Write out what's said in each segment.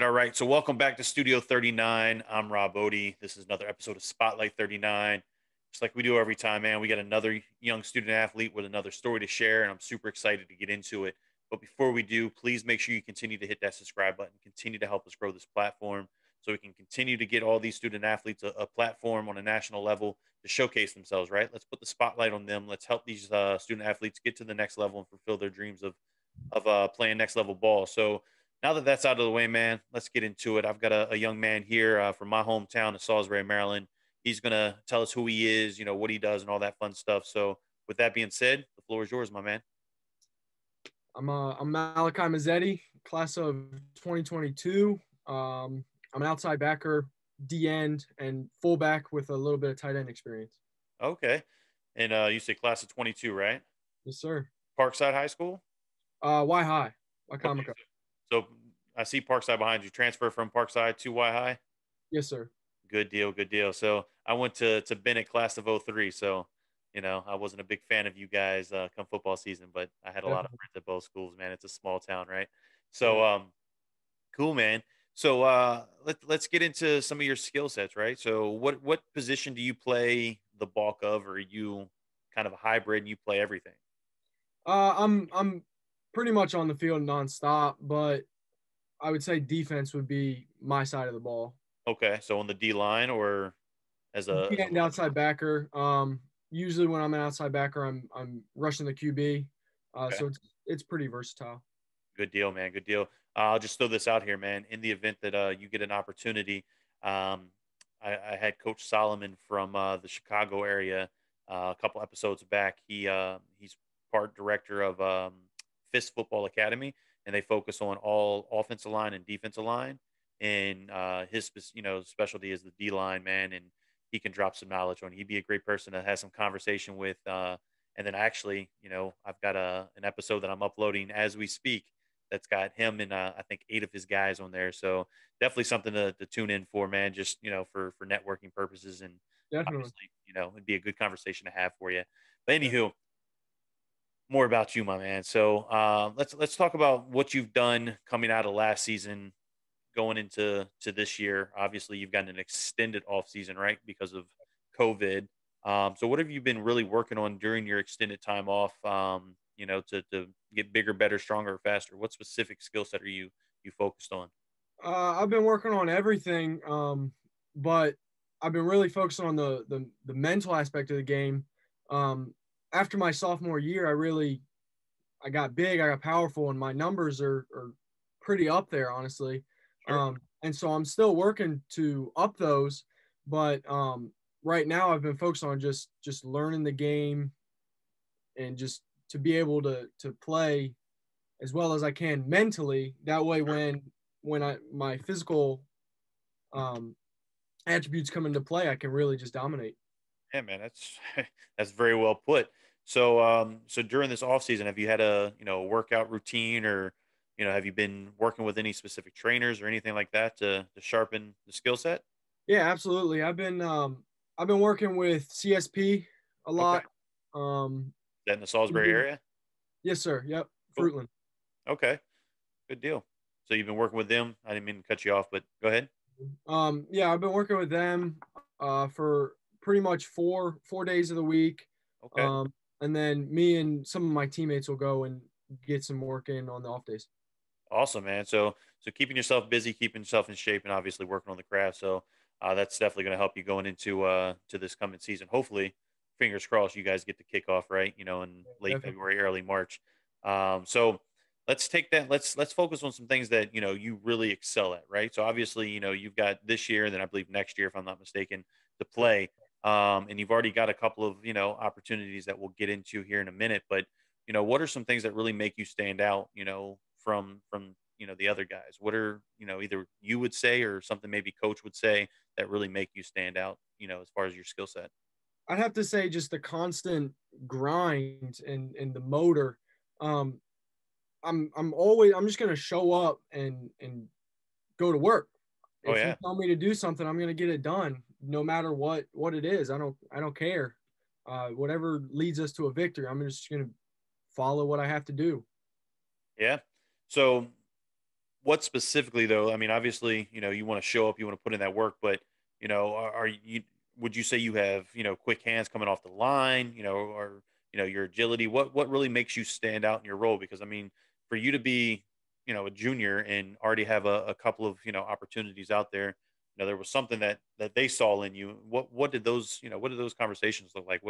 All right. So welcome back to Studio 39. I'm Rob Odie. This is another episode of Spotlight 39. Just like we do every time, man, we got another young student athlete with another story to share, and I'm super excited to get into it. But before we do, please make sure you continue to hit that subscribe button, continue to help us grow this platform so we can continue to get all these student athletes a platform on a national level to showcase themselves, right? Let's put the spotlight on them. Let's help these student athletes get to the next level and fulfill their dreams of playing next level ball. So, now that that's out of the way, man, let's get into it. I've got a young man here from my hometown of Salisbury, Maryland. He's going to tell us who he is, what he does, and all that fun stuff. So, with that being said, the floor is yours, my man. I'm Malachi Mazzetti, class of 2022. I'm an outside backer, D end, and fullback with a little bit of tight end experience. Okay. And you say class of 22, right? Yes, sir. Parkside High School? Y High, Okay. Wycomico. So, I see Parkside behind you. Transfer from Parkside to Y High? Yes, sir. Good deal. Good deal. So, I went to Bennett class of '03. So, I wasn't a big fan of you guys come football season, but I had a lot of Definitely. friends at both schools, man. It's a small town, right? Yeah. So, cool, man. So let's get into some of your skill sets, right? So what position do you play the bulk of, or are you kind of a hybrid and you play everything? I'm pretty much on the field nonstop, but I would say defense would be my side of the ball. Okay, so on the D line or D as a end outside backer. Usually when I'm an outside backer, I'm rushing the QB. okay, So it's pretty versatile. good deal, man, good deal. I'll just throw this out here, man. In the event that you get an opportunity, um, I had Coach Solomon from the Chicago area a couple episodes back. He's part director of Fist Football Academy, and they focus on all offensive line and defensive line. And specialty is the D line, man, and he can drop some knowledge on. He'd be a great person to have some conversation with. And then actually, I've got an episode that I'm uploading as we speak that's got him and I think 8 of his guys on there. So definitely something to tune in for, man. Just for networking purposes, and Definitely. obviously, it'd be a good conversation to have for you. But anywho, more about you, my man. So let's talk about what you've done coming out of last season, going into this year. Obviously, you've got an extended off season, right, because of COVID. So what have you been really working on during your extended time off? To get bigger, better, stronger, faster. What specific skill set are you focused on? I've been working on everything, but I've been really focusing on the mental aspect of the game. Um, After my sophomore year, I got big, I got powerful, and my numbers are pretty up there, honestly. Sure. And so I'm still working to up those, but right now I've been focused on just learning the game and just to be able to play as well as I can mentally. That way, when my physical um, attributes come into play, I can really just dominate. Yeah, man, that's that's very well put. So, so during this off season, have you had a workout routine, or have you been working with any specific trainers or anything like that to sharpen the skill set? Yeah, absolutely. I've been working with CSP a Okay, lot. is Um, that in the Salisbury area? yes, sir. Yep, Cool. Fruitland. Okay, good deal. So you've been working with them. I didn't mean to cut you off, but go ahead. Yeah, I've been working with them for pretty much four days of the week. Okay. Um, and then me and some of my teammates will go and get some work in on the off days. Awesome, man. So keeping yourself busy, keeping yourself in shape, and obviously working on the craft. So that's definitely going to help you going into to this coming season. Hopefully, fingers crossed, you guys get the kickoff right. In late Definitely. February, early March. So let's take that. Let's focus on some things that you really excel at, right? So obviously, you've got this year, and then I believe next year, if I'm not mistaken, to play. And you've already got a couple of opportunities that we'll get into here in a minute. But what are some things that really make you stand out? From the other guys. What are either you would say or something maybe coach would say that really make you stand out? As far as your skill set. I'd have to say just the constant grind and the motor. Um, I'm just gonna show up and go to work. Oh If you yeah, tell me to do something, I'm gonna get it done, no matter what it is. I don't care. Whatever leads us to a victory, I'm just gonna follow what I have to do. yeah. So what specifically though? I mean, obviously, you want to show up, you want to put in that work, but are you? Would you say you have quick hands coming off the line? Or your agility. What really makes you stand out in your role? Because I mean, for you to be a junior and already have a couple of opportunities out there, there was something that they saw in you. What did those what did those conversations look like?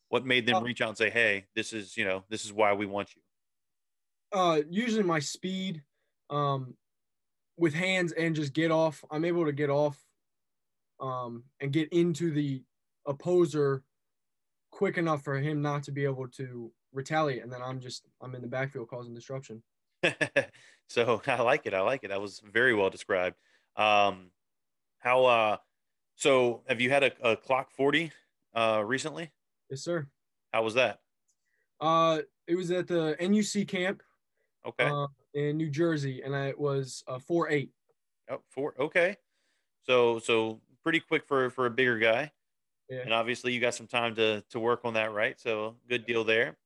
What made them Uh, reach out and say, hey, this is why we want you? Usually my speed, um, with hands and just get off. I'm able to get off, and get into the opposer quick enough for him not to be able to retaliate, and then I'm in the backfield causing disruption. So I like it. I like it. That was very well described. Um, how so have you had a clock 40 recently? Yes, sir. How was that? It was at the NUC camp, Okay. uh, in New Jersey, and it was 4.8. Oh, four. Okay. So pretty quick for a bigger guy. Yeah. And obviously you got some time to work on that, right? So good deal there.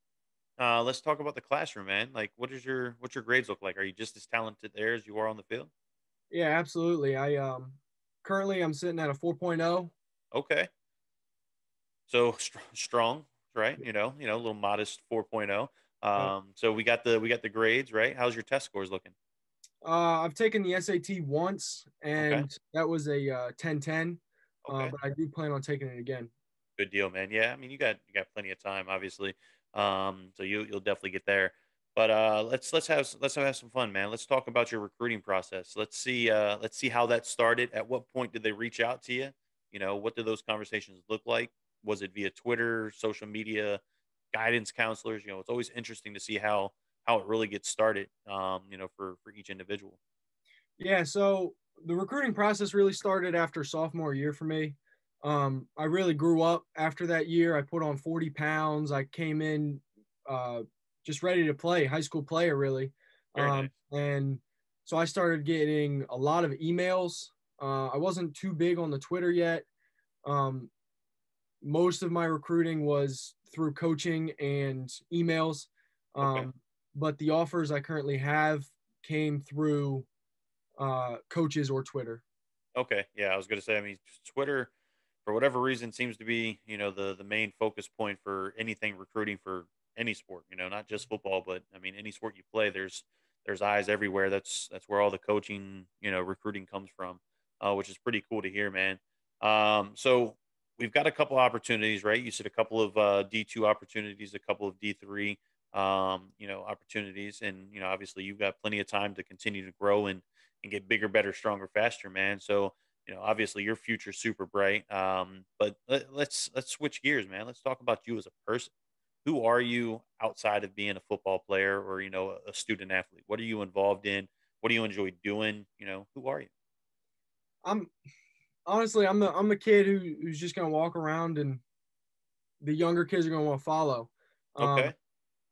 Let's talk about the classroom, man. Like what's your grades look like? Are you just as talented there as you are on the field? Yeah, absolutely. I currently I'm sitting at a 4.0. Okay. So strong, right? A little modest 4.0. Yeah. So we got the grades, right? How's your test scores looking? I've taken the SAT once, Okay. and that was a 10-10. Okay. But I do plan on taking it again. Good deal, man. Yeah, I mean you got plenty of time, obviously. So you'll definitely get there. But let's have some fun, man. Let's talk about your recruiting process. Let's see how that started. At what point did they reach out to you? What did those conversations look like? Was it via Twitter, social media, guidance counselors? It's always interesting to see how it really gets started. For each individual. Yeah, so the recruiting process really started after sophomore year for me. I really grew up after that year. I put on 40 pounds. I came in, uh, just ready to play, high school player, really. Very nice. And so I started getting a lot of emails. I wasn't too big on the Twitter yet. Um, Most of my recruiting was through coaching and emails. Okay. Um, but the offers I currently have came through coaches or Twitter. Okay. Yeah, I was gonna say. I mean, Twitter, for whatever reason, seems to be the main focus point for anything recruiting for any sport. Not just football, but I mean any sport you play. There's eyes everywhere. That's where all the coaching recruiting comes from, which is pretty cool to hear, man. So we've got a couple opportunities, right? You said a couple of D2 opportunities, a couple of D3 opportunities, and obviously you've got plenty of time to continue to grow and get bigger, better, stronger, faster, man. So obviously your future's super bright. But let's switch gears, man. Let's talk about you as a person. Who are you outside of being a football player or a student athlete? What are you involved in? What do you enjoy doing? Who are you? I'm honestly I'm the kid who's just gonna walk around, and the younger kids are gonna want to follow. Um, Okay,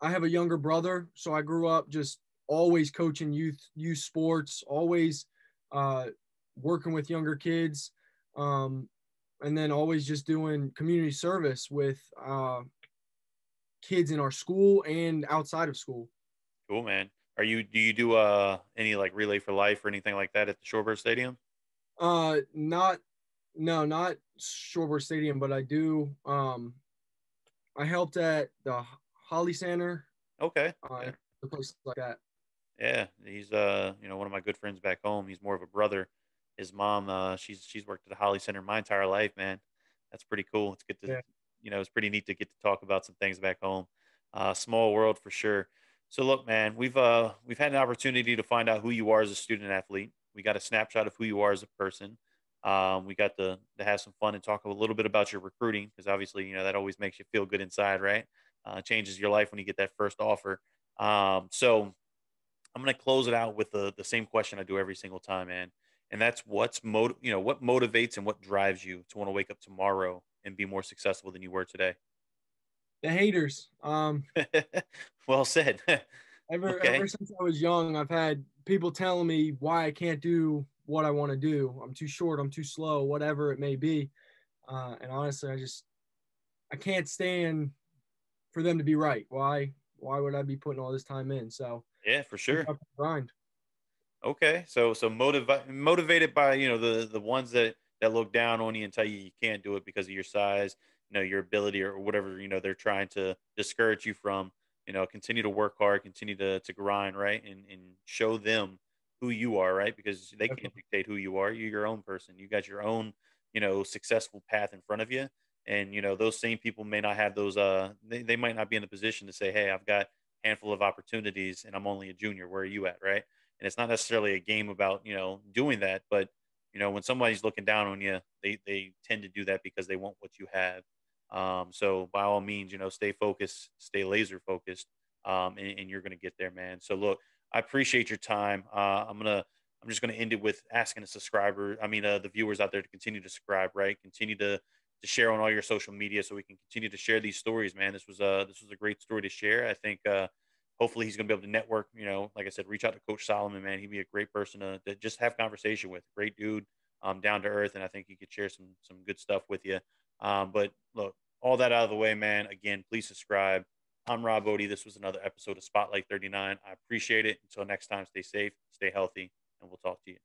I have a younger brother, so I grew up just always coaching youth sports, always uh, working with younger kids, um, and then always just doing community service with kids in our school and outside of school. cool, man. Do you do any like relay for life or anything like that at the Shorebird Stadium? Not no, not Shorebird Stadium, but I do. I helped at the Holly Center, Okay, uh, yeah. a place like that. Yeah, he's one of my good friends back home. He's more of a brother. His mom, she's worked at the Holly Center my entire life, man. That's pretty cool. It's good to Yeah. it's pretty neat to get to talk about some things back home. Small world for sure. So look, man, we've had an opportunity to find out who you are as a student athlete. We got a snapshot of who you are as a person. We got to have some fun and talk a little bit about your recruiting because obviously that always makes you feel good inside, right? Changes your life when you get that first offer. So I'm going to close it out with the same question I do every single time, man. And that's what motivates and what drives you to want to wake up tomorrow and be more successful than you were today. The haters. Well said. Ever Okay. since I was young, I've had people telling me why I can't do what I want to do. I'm too short. I'm too slow. Whatever it may be. And honestly, I can't stand for them to be right. Why would I be putting all this time in? So Yeah, for keep sure. up the grind. Okay, so motivated by, the ones that look down on you and tell you can't do it because of your size, your ability or whatever, they're trying to discourage you from. Continue to work hard, continue to grind, right, and show them who you are, right, because they can't Definitely. dictate who you are. You're your own person. You got your own, successful path in front of you, and those same people may not have those. They might not be in a position to say, hey, I've got a handful of opportunities and I'm only a junior. Where are you at, right? And it's not necessarily a game about doing that, but when somebody's looking down on you, they tend to do that because they want what you have. So by all means, stay focused, stay laser focused, and you're gonna get there, man. So look, I appreciate your time. I'm just gonna end it with asking the subscriber, the viewers out there to continue to subscribe, right? Continue to share on all your social media so we can continue to share these stories, man. This was a great story to share. I think hopefully he's going to be able to network. Like I said, reach out to Coach Solomon, man. He'd be a great person to just have conversation with. Great dude, down to earth, and I think he could share some good stuff with you. But look, all that out of the way, man. Again, please subscribe. I'm Rob Odie. This was another episode of Spotlight 39. I appreciate it. Until next time, stay safe, stay healthy, and we'll talk to you.